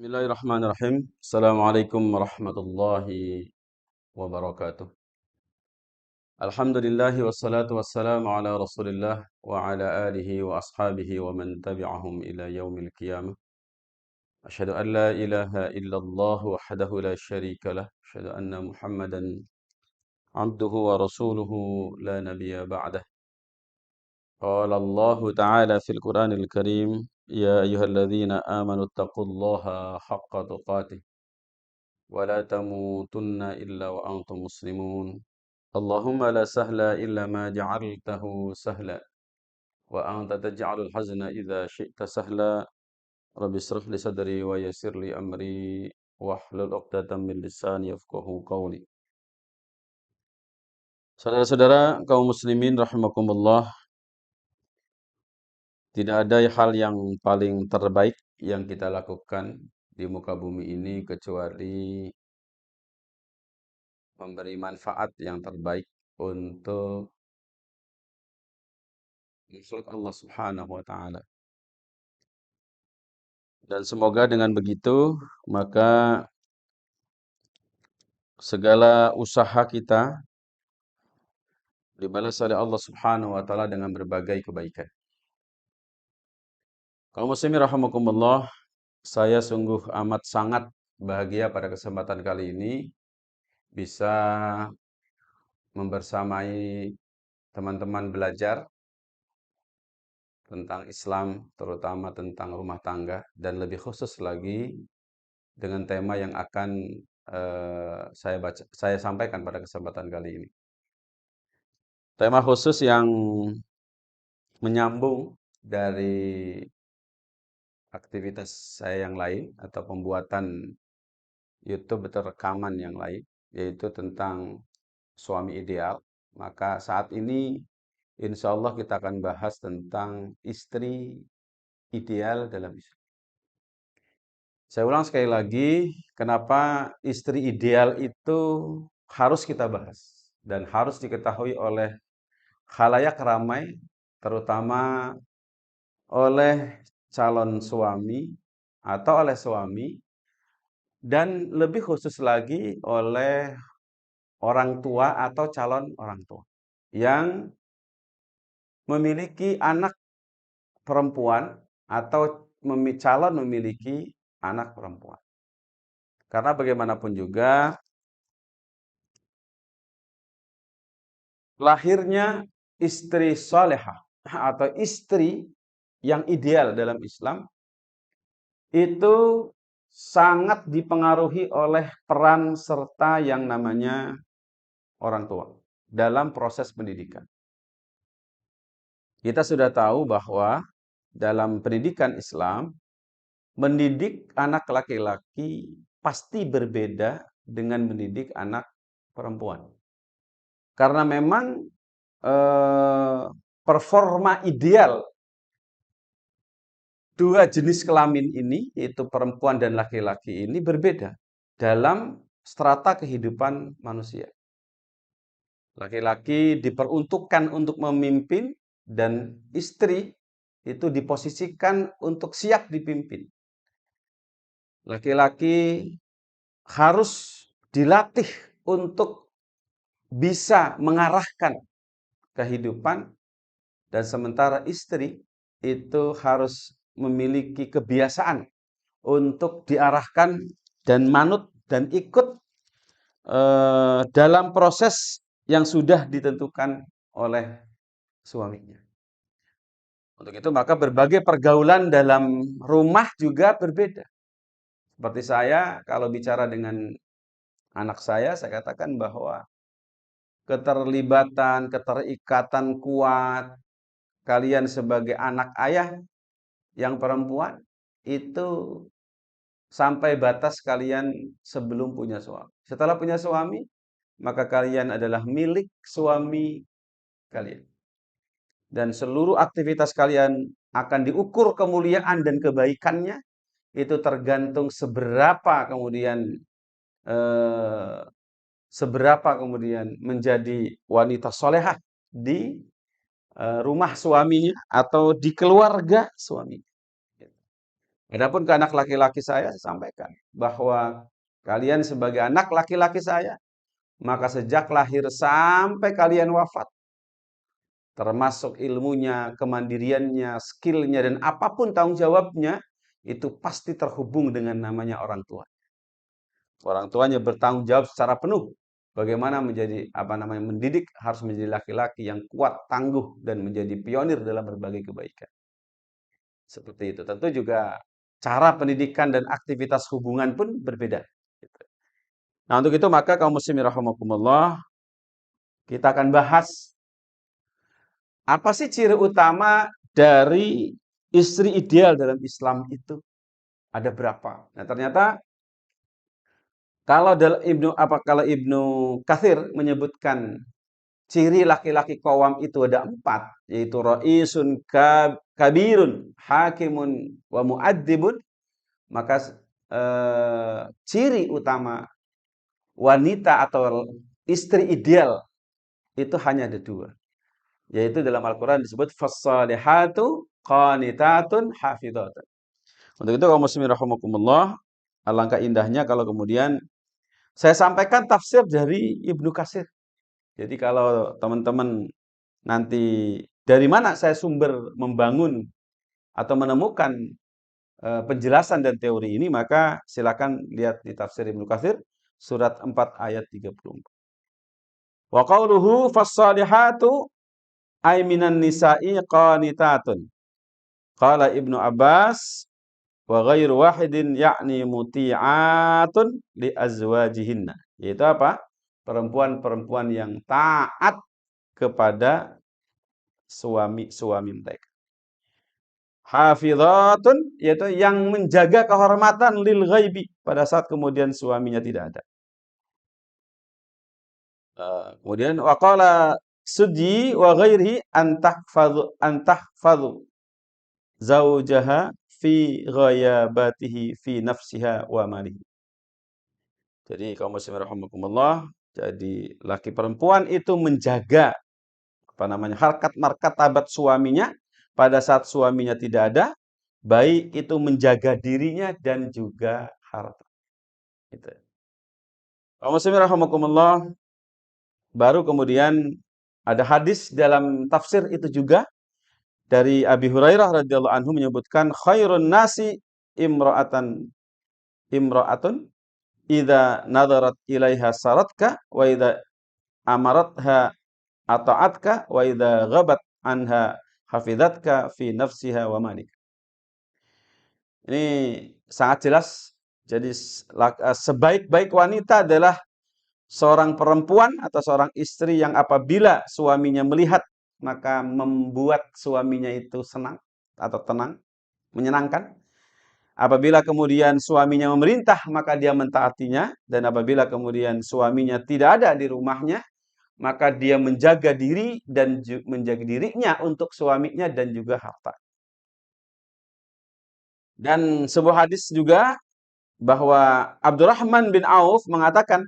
Bismillahirrahmanirrahim. Assalamualaikum warahmatullahi wabarakatuh. Alhamdulillahi wassalatu wassalamu ala Rasulillah wa ala alihi wa ashabihi wa man tabi'ahum ila yaumil qiyamah. Asyhadu an la ilaha illallah wahdahu la syarika lah. Asyhadu anna Muhammadan abduhu wa rasuluhu la nabiyya ba'dah. Qala Allah ta'ala fil Qur'anil Karim, ya ayyuhalladzina amanu taqullaha haqqa tuqatih ولا تموتن إلا وأنتم مسلمون اللهم لا سهل إلا ما جعلته سهلا وأنت تجعل الحزن إذا شئت سهلا رب اشرح لي صدري ويسر لي أمري واحلل عقدة من لساني يفقهوا قولي. Saudara-saudara kaum muslimin rahimakumullah, tidak ada hal yang paling terbaik yang kita lakukan di muka bumi ini kecuali memberi manfaat yang terbaik untuk makhluk Allah Subhanahu wa taala. Dan semoga dengan begitu maka segala usaha kita dibalas oleh Allah Subhanahu wa taala dengan berbagai kebaikan. Kaum muslimin rahimakumullah, saya sungguh amat sangat bahagia pada kesempatan kali ini bisa membersamai teman-teman belajar tentang Islam, terutama tentang rumah tangga, dan lebih khusus lagi dengan tema yang akan saya sampaikan pada kesempatan kali ini. Tema khusus yang menyambung dari aktivitas saya yang lain atau pembuatan YouTube atau rekaman yang lain, yaitu tentang suami ideal. Maka saat ini insya Allah kita akan bahas tentang istri ideal dalam Islam. Saya ulang sekali lagi, kenapa istri ideal itu harus kita bahas dan harus diketahui oleh khalayak ramai, terutama oleh calon suami atau oleh suami, dan lebih khusus lagi oleh orang tua atau calon orang tua yang memiliki anak perempuan atau calon memiliki anak perempuan. Karena bagaimanapun juga lahirnya istri solehah atau istri yang ideal dalam Islam itu sangat dipengaruhi oleh peran serta yang namanya orang tua dalam proses pendidikan. Kita sudah tahu bahwa dalam pendidikan Islam, mendidik anak laki-laki pasti berbeda dengan mendidik anak perempuan. Karena memang performa ideal dua jenis kelamin ini, yaitu perempuan dan laki-laki ini berbeda dalam strata kehidupan manusia. Laki-laki diperuntukkan untuk memimpin dan istri itu diposisikan untuk siap dipimpin. Laki-laki harus dilatih untuk bisa mengarahkan kehidupan, dan sementara istri itu harus memiliki kebiasaan untuk diarahkan dan manut dan ikut dalam proses yang sudah ditentukan oleh suaminya. Untuk itu maka berbagai pergaulan dalam rumah juga berbeda. Seperti saya kalau bicara dengan anak saya katakan bahwa keterlibatan, keterikatan kuat kalian sebagai anak ayah yang perempuan itu sampai batas kalian sebelum punya suami. Setelah punya suami, maka kalian adalah milik suami kalian. Dan seluruh aktivitas kalian akan diukur kemuliaan dan kebaikannya, itu tergantung seberapa kemudian menjadi wanita solehah di rumah suaminya atau di keluarga suaminya. Adapun ke anak laki-laki saya sampaikan bahwa kalian sebagai anak laki-laki saya, maka sejak lahir sampai kalian wafat, termasuk ilmunya, kemandiriannya, skillnya, dan apapun tanggung jawabnya, itu pasti terhubung dengan namanya orang tua. Orang tuanya bertanggung jawab secara penuh. Bagaimana mendidik harus menjadi laki-laki yang kuat, tangguh, dan menjadi pionir dalam berbagai kebaikan. Seperti itu. Tentu juga cara pendidikan dan aktivitas hubungan pun berbeda. Nah, untuk itu maka kaum muslimin rahimakumullah, kita akan bahas apa sih ciri utama dari istri ideal dalam Islam itu? Ada berapa? Nah, ternyata kalau Ibnu Katsir menyebutkan ciri laki-laki qawam itu ada 4, yaitu ra'isun kabirun, hakimun wa mu'addibun, maka ciri utama wanita atau istri ideal itu hanya ada 2. Yaitu dalam Al-Quran disebut fassalihatu qanitatun hafidhatun. Untuk itu kaum muslimin rahimakumullah, alangkah indahnya kalau kemudian saya sampaikan tafsir dari Ibnu Katsir. Jadi kalau teman-teman nanti dari mana saya sumber membangun atau menemukan penjelasan dan teori ini, maka silakan lihat di tafsir Ibnu Katsir surat 4 ayat 34. Wa qauluhu fassalihatu ay minan nisa'i qanitatun. Qala Ibnu Abbas wa ghairu wahidin yakni muti'atun li azwajihinna. Yaitu apa? Perempuan-perempuan yang taat kepada suami-suami mereka. Hafizatun, yaitu yang menjaga kehormatan lil ghaibi pada saat kemudian suaminya tidak ada. Kemudian waqala Sudji wa ghairihi antahfadhu zaujaha fi ghayabatihi fi nafsiha wa malihi. Jadi kaum muslimin rahimakumullah, jadi laki perempuan itu menjaga harkat martabat suaminya pada saat suaminya tidak ada, baik itu menjaga dirinya dan juga harta. Gitu. Kaum muslimin rahimakumullah, baru kemudian ada hadis dalam tafsir itu juga dari Abi Hurairah radhiyallahu anhu menyebutkan khairun nasi imra'atun idza nadharat ilaiha saratka wa idza amaratha ata'atka wa idza ghabat anha hafizatka fi nafsiha wa malik. Ini sangat jelas. Jadi sebaik-baik wanita adalah seorang perempuan atau seorang istri yang apabila suaminya melihat, maka membuat suaminya itu senang atau tenang, menyenangkan. Apabila kemudian suaminya memerintah, maka dia mentaatinya. Dan apabila kemudian suaminya tidak ada di rumahnya, maka dia menjaga diri dan menjaga dirinya untuk suaminya dan juga harta. Dan sebuah hadis juga bahwa Abdurrahman bin Auf mengatakan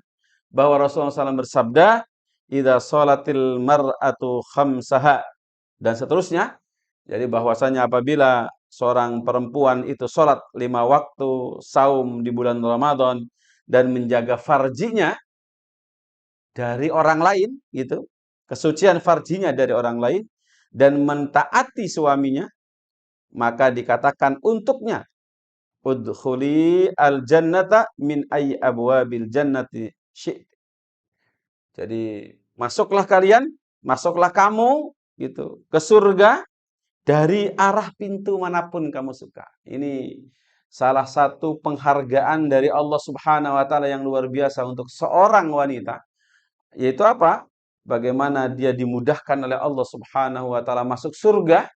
bahwa Rasulullah SAW bersabda, "Idza sholatil mar'atu khamsaha," dan seterusnya. Jadi bahwasanya apabila seorang perempuan itu sholat 5 waktu, saum di bulan Ramadan, dan menjaga farjinya dari orang lain, gitu, kesucian farjinya dari orang lain, dan mentaati suaminya, maka dikatakan untuknya, udkhuli al-jannata min ayyi abwabil jannati syi'ti. Jadi masuklah kalian, masuklah kamu gitu ke surga dari arah pintu manapun kamu suka. Ini salah satu penghargaan dari Allah Subhanahu wa taala yang luar biasa untuk seorang wanita. Yaitu apa? Bagaimana dia dimudahkan oleh Allah Subhanahu wa taala masuk surga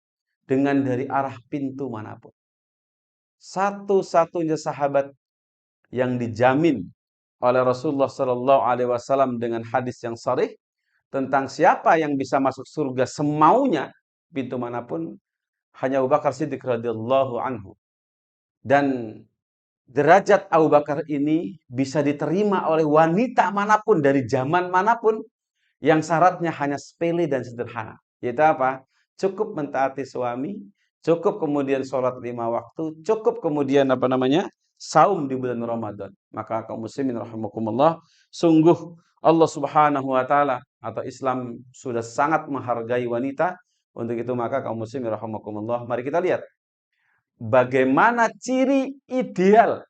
dengan dari arah pintu manapun. Satu-satunya sahabat yang dijamin oleh Rasulullah Shallallahu alaihi wasallam dengan hadis yang sharih tentang siapa yang bisa masuk surga semaunya pintu manapun, hanya Abu Bakar Siddiq radhiyallahu anhu. Dan derajat Abu Bakar ini bisa diterima oleh wanita manapun dari zaman manapun yang syaratnya hanya sepele dan sederhana. Yaitu apa? Cukup mentaati suami cukup kemudian sholat 5 waktu, cukup kemudian saum di bulan Ramadan. Maka kaum muslimin rahimakumullah, sungguh Allah Subhanahu wa taala atau Islam sudah sangat menghargai wanita. Untuk itu maka kaum muslimin rahimakumullah, mari kita lihat bagaimana ciri ideal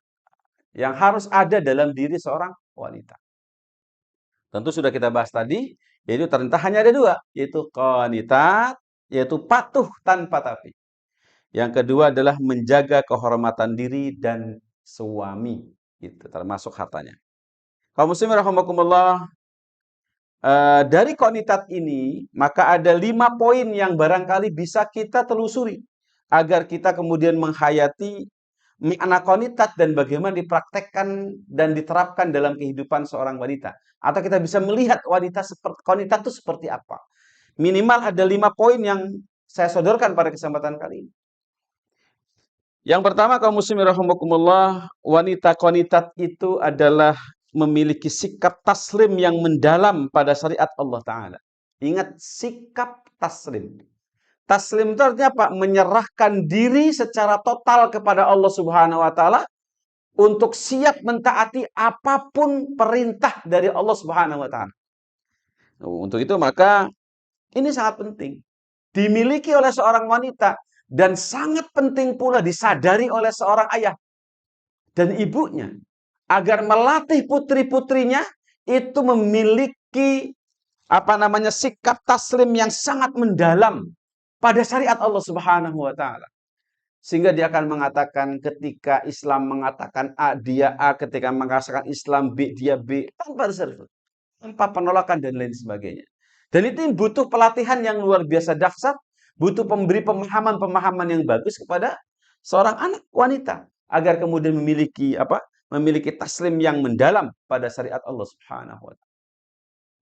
yang harus ada dalam diri seorang wanita. Tentu sudah kita bahas tadi, yaitu ternyata hanya ada dua, yaitu qanitat, yaitu patuh tanpa tapi. Yang kedua adalah menjaga kehormatan diri dan suami, itu termasuk hartanya. Kaum muslimin rahimakumullah, dari qanitat ini maka ada 5 poin yang barangkali bisa kita telusuri agar kita kemudian menghayati makna qanitat dan bagaimana dipraktekkan dan diterapkan dalam kehidupan seorang wanita. Atau kita bisa melihat wanita seperti qanitat itu seperti apa. Minimal ada 5 poin yang saya sodorkan pada kesempatan kali ini. Yang pertama, kaum muslimin rahimakumullah, wanita qanitat itu adalah memiliki sikap taslim yang mendalam pada syariat Allah Ta'ala. Ingat, sikap taslim. Taslim itu artinya apa? Menyerahkan diri secara total kepada Allah Subhanahu wa taala untuk siap mentaati apapun perintah dari Allah Subhanahu wa taala. Untuk itu maka ini sangat penting dimiliki oleh seorang wanita dan sangat penting pula disadari oleh seorang ayah dan ibunya agar melatih putri-putrinya itu memiliki sikap taslim yang sangat mendalam pada syariat Allah Subhanahu wa taala. Sehingga dia akan mengatakan ketika Islam mengatakan A, dia A, ketika mengatakan Islam B, dia B, tanpa reserve, tanpa penolakan dan lain sebagainya. Dan itu butuh pelatihan yang luar biasa dahsyat, butuh pemberi pemahaman-pemahaman yang bagus kepada seorang anak wanita agar kemudian memiliki taslim yang mendalam pada syariat Allah Subhanahu wa taala.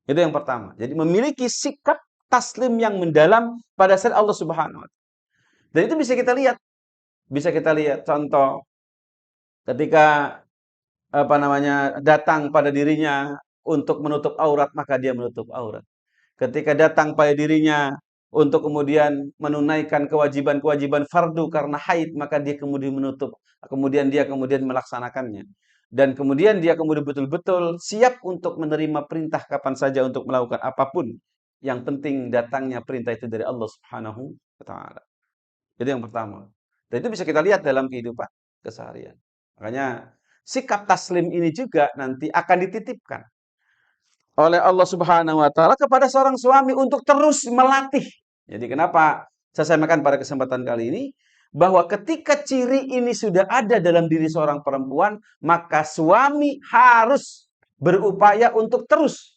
Itu yang pertama. Jadi memiliki sikap taslim yang mendalam pada syariat Allah Subhanahu wa taala. Dan itu bisa kita lihat. Bisa kita lihat contoh ketika datang pada dirinya untuk menutup aurat, maka dia menutup aurat. Ketika datang pada dirinya untuk kemudian menunaikan kewajiban-kewajiban fardu karena haid, maka dia kemudian melaksanakannya. Dan kemudian dia kemudian betul-betul siap untuk menerima perintah kapan saja untuk melakukan apapun. Yang penting datangnya perintah itu dari Allah Subhanahu wa taala. Itu yang pertama. Dan itu bisa kita lihat dalam kehidupan keseharian. Makanya sikap taslim ini juga nanti akan dititipkan oleh Allah Subhanahu wa taala kepada seorang suami untuk terus melatih. Jadi kenapa saya sampaikan pada kesempatan kali ini bahwa ketika ciri ini sudah ada dalam diri seorang perempuan, maka suami harus berupaya untuk terus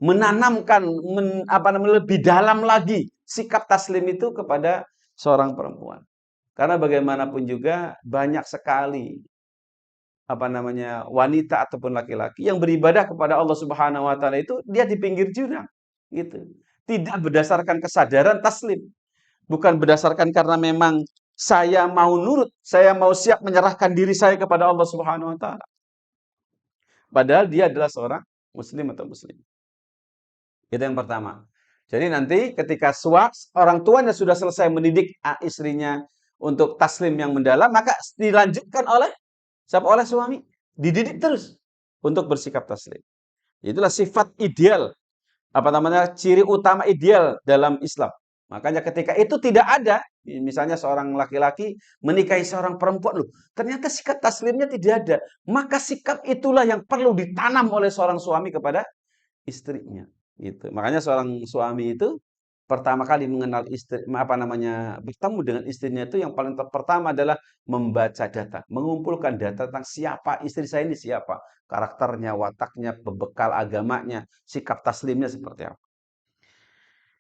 menanamkan lebih dalam lagi sikap taslim itu kepada seorang perempuan. Karena bagaimanapun juga banyak sekali wanita ataupun laki-laki yang beribadah kepada Allah Subhanahu wa taala itu dia di pinggir jurang gitu. Tidak berdasarkan kesadaran taslim. Bukan berdasarkan karena memang saya mau nurut, saya mau siap menyerahkan diri saya kepada Allah Subhanahu wa taala. Padahal dia adalah seorang muslim atau muslim. Itu yang pertama. Jadi nanti ketika orang tuanya sudah selesai mendidik istrinya untuk taslim yang mendalam, maka dilanjutkan oleh suami. Dididik terus untuk bersikap taslim. Itulah sifat ideal, ciri utama ideal dalam Islam. Makanya ketika itu tidak ada, misalnya seorang laki-laki menikahi seorang perempuan, ternyata sikap taslimnya tidak ada. Maka sikap itulah yang perlu ditanam oleh seorang suami kepada istrinya. Gitu. Makanya seorang suami itu pertama kali mengenal bertemu dengan istrinya itu yang paling pertama adalah membaca data, mengumpulkan data tentang siapa istri saya ini, siapa, karakternya, wataknya, bekal agamanya, sikap taslimnya seperti apa.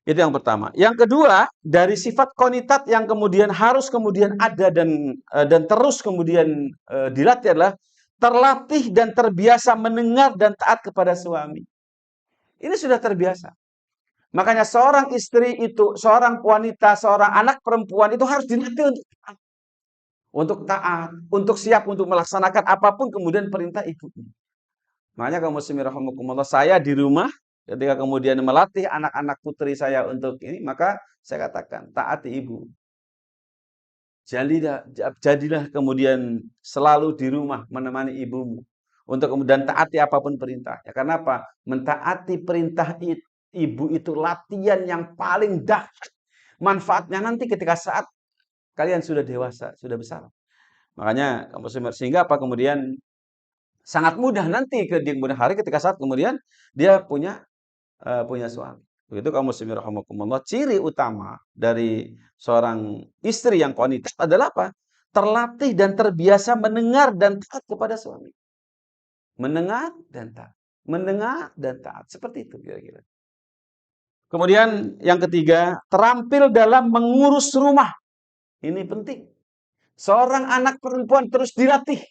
Itu yang pertama. Yang kedua, dari sifat qanitat yang kemudian harus kemudian ada dan terus kemudian dilatih adalah terlatih dan terbiasa mendengar dan taat kepada suami. Ini sudah terbiasa. Makanya seorang istri itu, seorang wanita, seorang anak perempuan itu harus dilatih untuk taat, untuk siap untuk melaksanakan apapun kemudian perintah ibunya. Makanya kaum muslimin rahimakumullah, saya di rumah ketika kemudian melatih anak-anak putri saya untuk ini, maka saya katakan taati ibu. Jadilah kemudian selalu di rumah menemani ibumu. Untuk kemudian taati apapun perintahnya. Karena apa? Mentaati perintah ibu itu latihan yang paling dahsyat. Manfaatnya nanti ketika saat kalian sudah dewasa, sudah besar. Makanya sehingga apa kemudian sangat mudah nanti di kemudian hari ketika saat kemudian dia punya suami. Begitu kaum muslimin rahimakumullah, ciri utama dari seorang istri yang qanitat adalah apa? Terlatih dan terbiasa mendengar dan taat kepada suami. Mendengar dan taat. Mendengar dan taat. Seperti itu kira-kira. Kemudian yang ketiga, terampil dalam mengurus rumah. Ini penting. Seorang anak perempuan terus dilatih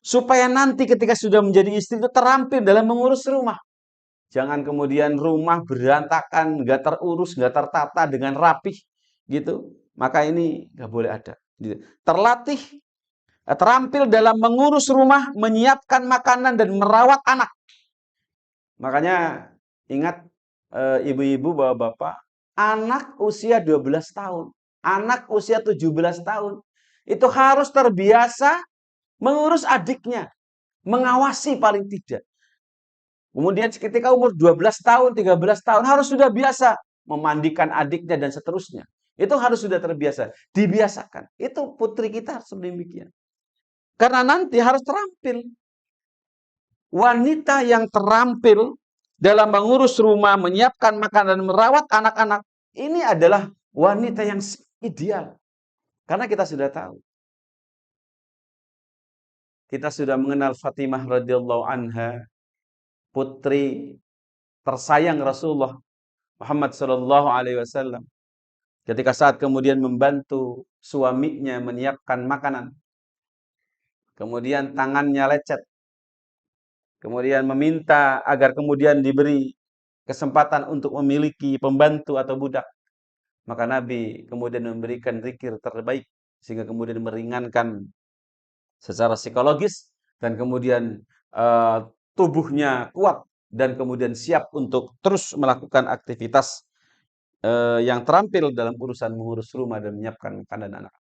supaya nanti ketika sudah menjadi istri itu terampil dalam mengurus rumah. Jangan kemudian rumah berantakan, nggak terurus, nggak tertata dengan rapih, gitu. Maka ini nggak boleh ada. Gitu. Terlatih, terampil dalam mengurus rumah, menyiapkan makanan dan merawat anak. Makanya ingat ibu-ibu, bapak-bapak, anak usia 12 tahun, anak usia 17 tahun, itu harus terbiasa mengurus adiknya, mengawasi paling tidak. Kemudian ketika umur 12 tahun, 13 tahun, harus sudah biasa memandikan adiknya dan seterusnya. Itu harus sudah terbiasa, dibiasakan. Itu putri kita harus demikian. Karena nanti harus terampil. Wanita yang terampil dalam mengurus rumah, menyiapkan makanan, merawat anak-anak, ini adalah wanita yang ideal. Karena kita sudah tahu. Kita sudah mengenal Fatimah radhiyallahu anha, putri tersayang Rasulullah Muhammad sallallahu alaihi wasallam. Ketika saat kemudian membantu suaminya menyiapkan makanan. Kemudian tangannya lecet. Kemudian meminta agar kemudian diberi kesempatan untuk memiliki pembantu atau budak. Maka Nabi kemudian memberikan zikir terbaik sehingga kemudian meringankan secara psikologis dan kemudian tubuhnya kuat dan kemudian siap untuk terus melakukan aktivitas yang terampil dalam urusan mengurus rumah dan menyiapkan makanan anak.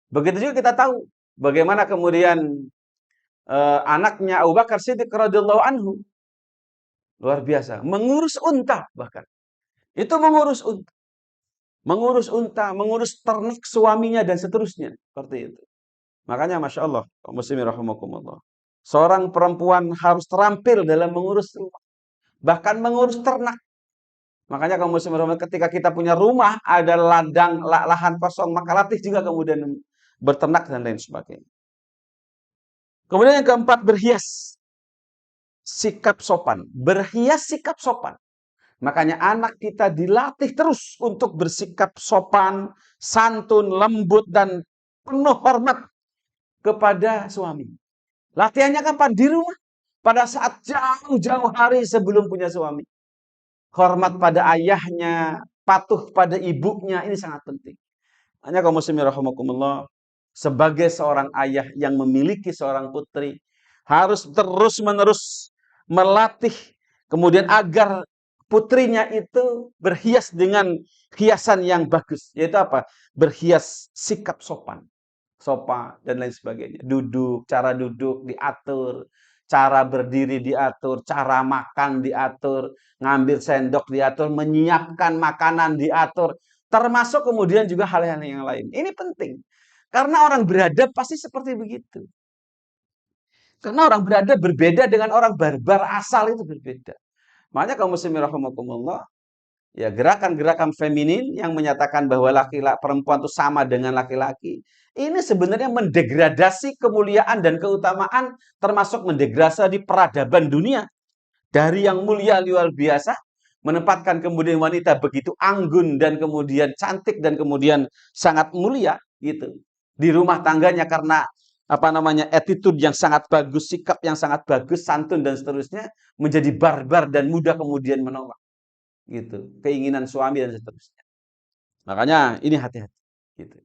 Begitu juga kita tahu bagaimana kemudian anaknya Abu Bakar Siddiq radhiyallahu anhu luar biasa mengurus unta, bahkan itu mengurus unta, mengurus ternak suaminya dan seterusnya seperti itu. Makanya masya Allah, muslimin rahimakumullah, seorang perempuan harus terampil dalam mengurus rumah, bahkan mengurus ternak. Makanya kaum muslimin rahimakumullah, ketika kita punya rumah ada ladang lahan kosong, maka latih juga kemudian berternak dan lain sebagainya. Kemudian yang keempat, berhias. Sikap sopan. Berhias sikap sopan. Makanya anak kita dilatih terus untuk bersikap sopan, santun, lembut, dan penuh hormat kepada suami. Latihannya kapan? Di rumah. Pada saat jauh-jauh hari sebelum punya suami. Hormat pada ayahnya, patuh pada ibunya, ini sangat penting. Hanya kaum muslimin rahimakumullah, sebagai seorang ayah yang memiliki seorang putri, harus terus-menerus melatih kemudian agar putrinya itu berhias dengan hiasan yang bagus. Yaitu apa? Berhias sikap sopan. Sopan dan lain sebagainya. Cara duduk diatur, cara berdiri diatur, cara makan diatur, ngambil sendok diatur, menyiapkan makanan diatur, termasuk kemudian juga hal-hal yang lain. Ini penting. Karena orang beradab pasti seperti begitu. Karena orang beradab berbeda dengan orang barbar asal, itu berbeda. Makanya kaum muslimin rahimakumullah, ya gerakan-gerakan feminin yang menyatakan bahwa laki-laki perempuan itu sama dengan laki-laki, ini sebenarnya mendegradasi kemuliaan dan keutamaan, termasuk mendegradasi peradaban dunia. Dari yang mulia luar biasa, menempatkan kemudian wanita begitu anggun dan kemudian cantik dan kemudian sangat mulia gitu di rumah tangganya karena attitude yang sangat bagus, sikap yang sangat bagus, santun dan seterusnya, menjadi barbar dan mudah kemudian menolak gitu keinginan suami dan seterusnya. Makanya ini hati-hati gitu.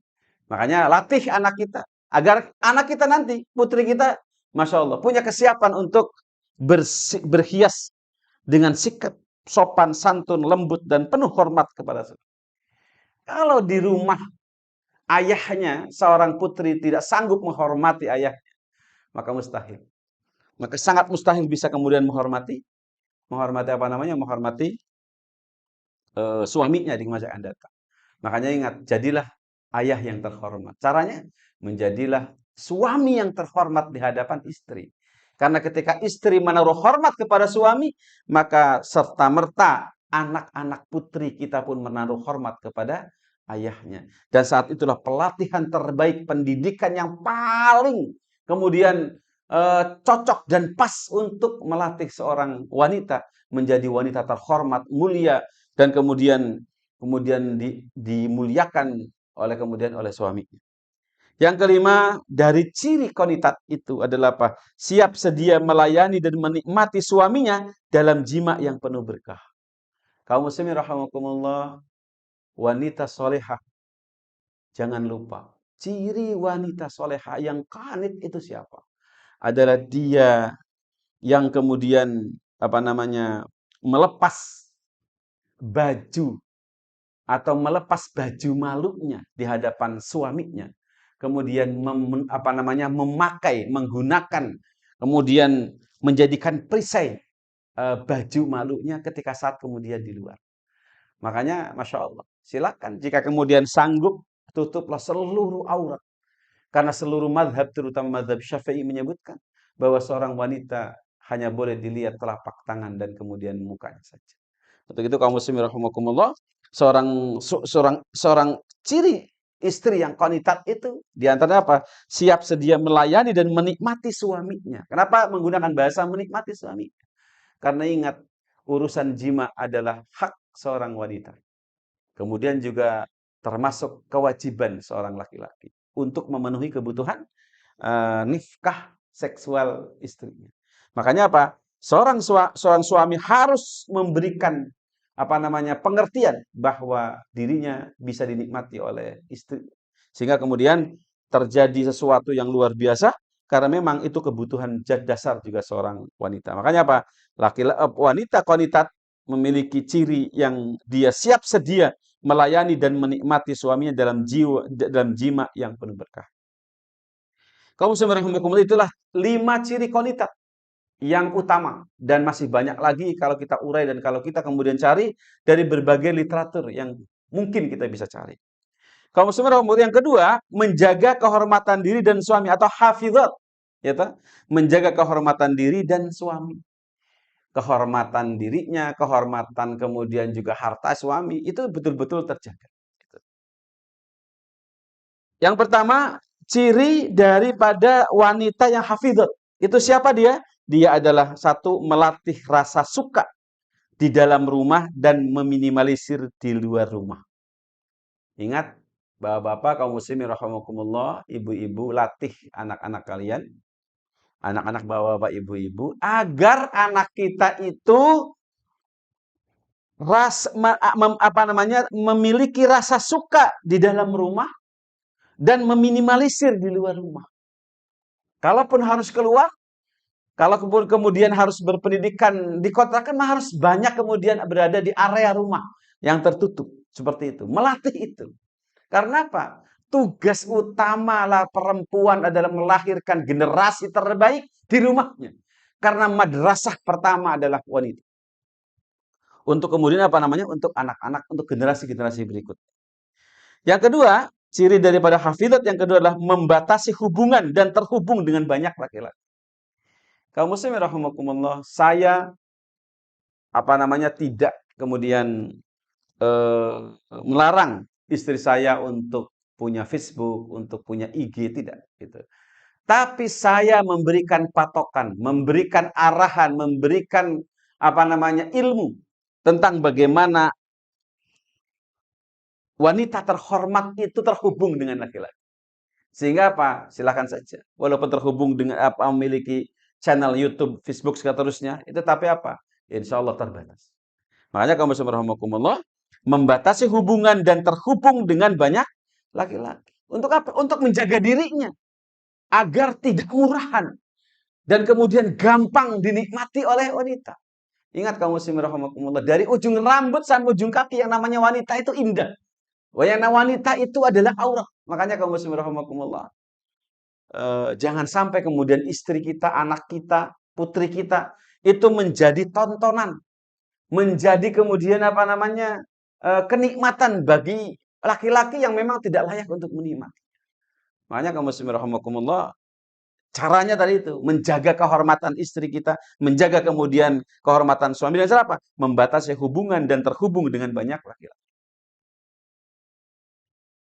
Makanya latih anak kita agar anak kita nanti, putri kita, masya Allah, punya kesiapan untuk berhias dengan sikap sopan, santun, lembut dan penuh hormat kepada suami. Kalau di rumah ayahnya, seorang putri tidak sanggup menghormati ayah, maka mustahil. Maka sangat mustahil bisa kemudian menghormati apa namanya? Menghormati suaminya di masa akan datang. Makanya ingat, jadilah ayah yang terhormat. Caranya menjadilah suami yang terhormat di hadapan istri. Karena ketika istri menaruh hormat kepada suami, maka serta-merta anak-anak putri kita pun menaruh hormat kepada ayahnya. Dan saat itulah pelatihan terbaik, pendidikan yang paling kemudian cocok dan pas untuk melatih seorang wanita menjadi wanita terhormat, mulia, dan kemudian dimuliakan oleh suaminya. Yang kelima, dari ciri qanitat itu adalah apa? Siap sedia melayani dan menikmati suaminya dalam jima yang penuh berkah. Kaum muslimin rahimakumullah, wanita solehah, jangan lupa, ciri wanita solehah yang qanit itu siapa? Adalah dia yang kemudian apa namanya? Melepas baju atau melepas baju malunya di hadapan suaminya, kemudian menggunakan, kemudian menjadikan perisai baju malunya ketika saat kemudian di luar. Makanya Masya Allah, silakan jika kemudian sanggup, tutuplah seluruh aurat. Karena seluruh madhab, terutama madhab Syafi'i, menyebutkan bahwa seorang wanita hanya boleh dilihat telapak tangan dan kemudian mukanya saja. Untuk itu kaum muslimin rahimakumullah, seorang ciri istri yang qanitat itu diantaranya apa? Siap sedia melayani dan menikmati suaminya. Kenapa menggunakan bahasa menikmati suami? Karena ingat, urusan jima adalah hak seorang wanita. Kemudian juga termasuk kewajiban seorang laki-laki untuk memenuhi kebutuhan nifkah seksual istrinya. Makanya apa? Seorang suami harus memberikan apa namanya pengertian bahwa dirinya bisa dinikmati oleh istri, sehingga kemudian terjadi sesuatu yang luar biasa, karena memang itu kebutuhan dasar juga seorang wanita. Makanya apa? Wanita qanitat memiliki ciri yang dia siap sedia melayani dan menikmati suaminya dalam jima yang penuh berkah. Kaum muslimin rahimakumullah, itulah 5 ciri qanitat yang utama, dan masih banyak lagi kalau kita urai dan kalau kita kemudian cari dari berbagai literatur yang mungkin kita bisa cari. Kaum muslimin rahimakumullah, yang kedua, menjaga kehormatan diri dan suami atau hafizat, ya toh? Menjaga kehormatan diri dan suami. Kehormatan dirinya, kehormatan kemudian juga harta suami itu betul-betul terjaga. Yang pertama, ciri daripada wanita yang hafizat. Itu siapa dia? Dia adalah satu, melatih rasa suka di dalam rumah dan meminimalisir di luar rumah. Ingat, bapak-bapak kaum muslimin rahimakumullah, ibu-ibu, latih anak-anak kalian, anak-anak bapak-bapak, ibu-ibu, agar anak kita itu memiliki rasa suka di dalam rumah dan meminimalisir di luar rumah. Kalaupun harus keluar, kalau kemudian harus berpendidikan di kota, kan harus banyak kemudian berada di area rumah yang tertutup. Seperti itu. Melatih itu. Karena apa? Tugas utama perempuan adalah melahirkan generasi terbaik di rumahnya. Karena madrasah pertama adalah wanita. Untuk kemudian apa namanya? Untuk anak-anak, untuk generasi-generasi berikut. Yang kedua, ciri daripada hafizat yang kedua adalah membatasi hubungan dan terhubung dengan banyak laki-laki. Kaum muslimin rahimakumullah, saya tidak kemudian melarang istri saya untuk punya Facebook, untuk punya IG, tidak gitu. Tapi saya memberikan patokan, memberikan arahan, memberikan ilmu tentang bagaimana wanita terhormat itu terhubung dengan laki-laki. Sehingga apa? Silakan saja. Walaupun terhubung dengan memiliki channel YouTube, Facebook, seterusnya, itu tapi apa? Insya Allah terbatas. Makanya kaum muslimin rahimakumullah, membatasi hubungan dan terhubung dengan banyak laki-laki. Untuk apa? Untuk menjaga dirinya agar tidak murahan dan kemudian gampang dinikmati oleh wanita. Ingat kaum muslimin rahimakumullah, dari ujung rambut sampai ujung kaki yang namanya wanita itu indah. Wayang wanita itu adalah aurat. Makanya kaum muslimin rahimakumullah, jangan sampai kemudian istri kita, anak kita, putri kita itu menjadi tontonan, menjadi kemudian apa namanya, kenikmatan bagi laki-laki yang memang tidak layak untuk menikmati. Makanya kaum muslimin rahimakumullah, caranya tadi itu menjaga kehormatan istri kita, menjaga kemudian kehormatan suami, dan cara apa? Membatasi hubungan dan terhubung dengan banyak laki-laki.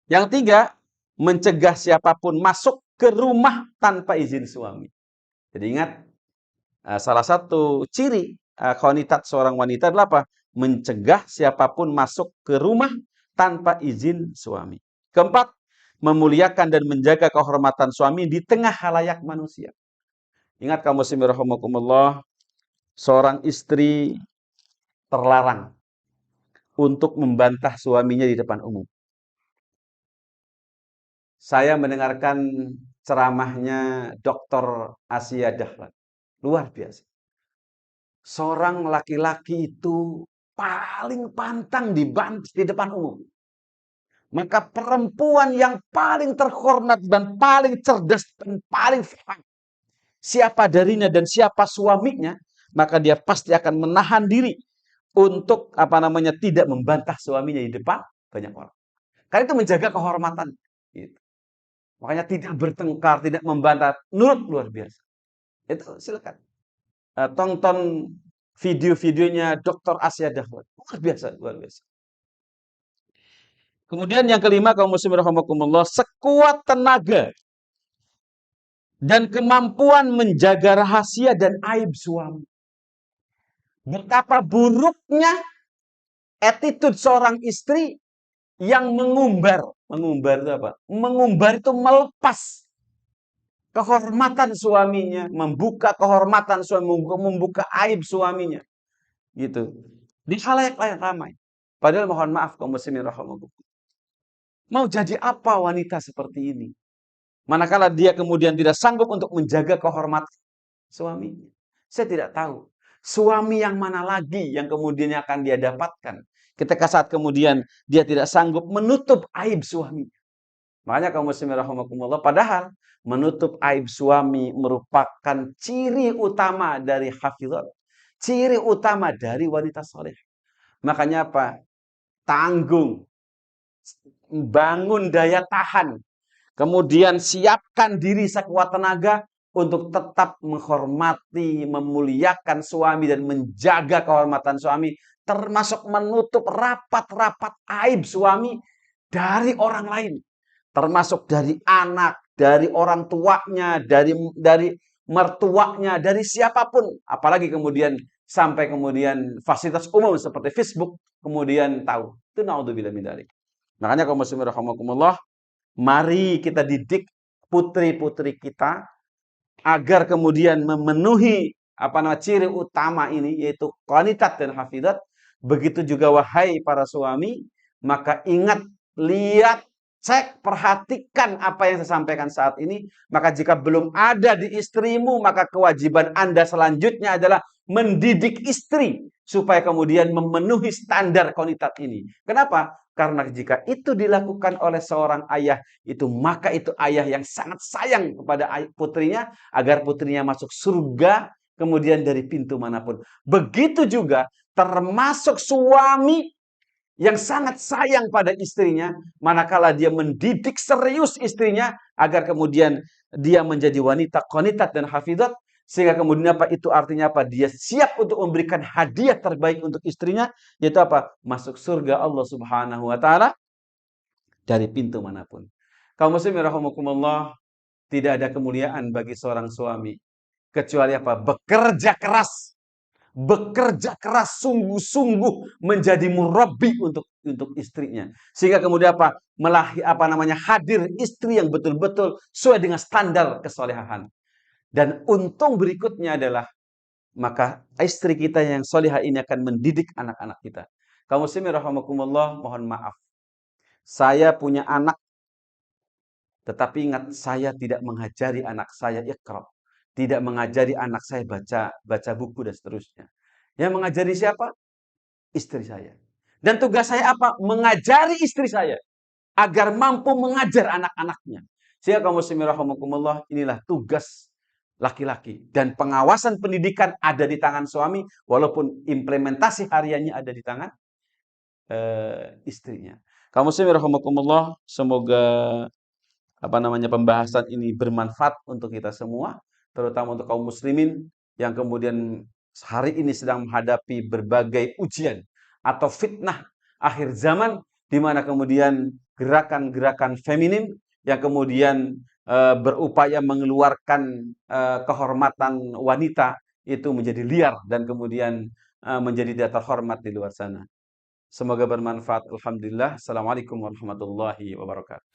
Yang tiga, mencegah siapapun masuk ke rumah tanpa izin suami. Jadi ingat, salah satu ciri khonitat seorang wanita adalah apa? Mencegah siapapun masuk ke rumah tanpa izin suami. Keempat, memuliakan dan menjaga kehormatan suami di tengah khalayak manusia. Ingat kaum muslimin rahimakumullah, seorang istri terlarang untuk membantah suaminya di depan umum. Saya mendengarkan ceramahnya Dr. Asia Dahlan. Luar biasa. Seorang laki-laki itu paling pantang di depan umum. Maka perempuan yang paling terhormat dan paling cerdas dan paling paham siapa darinya dan siapa suaminya, maka dia pasti akan menahan diri untuk apa namanya tidak membantah suaminya di depan banyak orang. Karena itu menjaga kehormatan. Gitu. Makanya tidak bertengkar, tidak membantah, nurut luar biasa. Itu silakan. Tonton video-videonya Dr. Asia Dahlan. Luar biasa, luar biasa. Kemudian yang kelima, kaum muslimin rahimakumullah, sekuat tenaga dan kemampuan menjaga rahasia dan aib suami. Betapa buruknya attitude seorang istri yang mengumbar. Mengumbar itu apa? Mengumbar itu melepas kehormatan suaminya, membuka kehormatan suami, membuka aib suaminya. Gitu. Di khalayak ramai. Padahal mohon maaf kaum muslimin rahimakumullah. Mau jadi apa wanita seperti ini? Manakala dia kemudian tidak sanggup untuk menjaga kehormatan suaminya. Saya tidak tahu. Suami yang mana lagi yang kemudian akan dia dapatkan ketika saat kemudian dia tidak sanggup menutup aib suami. Makanya kaum muslimin rahimakumullah, padahal menutup aib suami merupakan ciri utama dari hafizat. Ciri utama dari wanita soleh. Makanya apa? Tanggung. Bangun daya tahan. Kemudian siapkan diri sekuat tenaga untuk tetap menghormati, memuliakan suami dan menjaga kehormatan suami, termasuk menutup rapat-rapat aib suami dari orang lain, termasuk dari anak, dari orang tuanya, dari mertuanya, dari siapapun, apalagi kemudian sampai kemudian fasilitas umum seperti Facebook kemudian tahu. Itu naudzubillah min dzalik. Makanya kaum muslimin rahimakumullah, mari kita didik putri-putri kita agar kemudian memenuhi apa namanya ciri utama ini, yaitu qanitat dan hafizat. Begitu juga wahai para suami, maka ingat, lihat, cek, perhatikan apa yang saya sampaikan saat ini. Maka jika belum ada di istrimu, maka kewajiban Anda selanjutnya adalah mendidik istri supaya kemudian memenuhi standar qanitat ini. Kenapa? Karena jika itu dilakukan oleh seorang ayah, maka itu ayah yang sangat sayang kepada putrinya agar putrinya masuk surga kemudian dari pintu manapun. Begitu juga termasuk suami yang sangat sayang pada istrinya manakala dia mendidik serius istrinya agar kemudian dia menjadi wanita qanitat dan hafizat, sehingga kemudian apa itu artinya apa? Dia siap untuk memberikan hadiah terbaik untuk istrinya, yaitu apa? Masuk surga Allah Subhanahu wa taala dari pintu manapun. Kaum muslimin rahimakumullah, tidak ada kemuliaan bagi seorang suami kecuali apa? Bekerja keras sungguh-sungguh menjadi murabbi untuk istrinya, sehingga kemudian apa? Hadir istri yang betul-betul sesuai dengan standar kesolehan. Dan untung berikutnya adalah maka istri kita yang solehah ini akan mendidik anak-anak kita. Kaum muslimin rahimakumullah, mohon maaf, saya punya anak, tetapi ingat, saya tidak mengajari anak saya iqra, tidak mengajari anak saya baca buku dan seterusnya. Yang mengajari siapa? Istri saya. Dan tugas saya apa? Mengajari istri saya agar mampu mengajar anak-anaknya. Sehingga kaum muslimin rahimakumullah, inilah tugas laki-laki. Dan pengawasan pendidikan ada di tangan suami, walaupun implementasi hariannya ada di tangan istrinya. Kaum muslimin rahimakumullah, semoga pembahasan ini bermanfaat untuk kita semua, terutama untuk kaum muslimin yang kemudian hari ini sedang menghadapi berbagai ujian atau fitnah akhir zaman, di mana kemudian gerakan-gerakan feminin yang kemudian berupaya mengeluarkan kehormatan wanita itu menjadi liar dan kemudian menjadi tidak terhormat di luar sana. Semoga bermanfaat. Alhamdulillah. Assalamualaikum warahmatullahi wabarakatuh.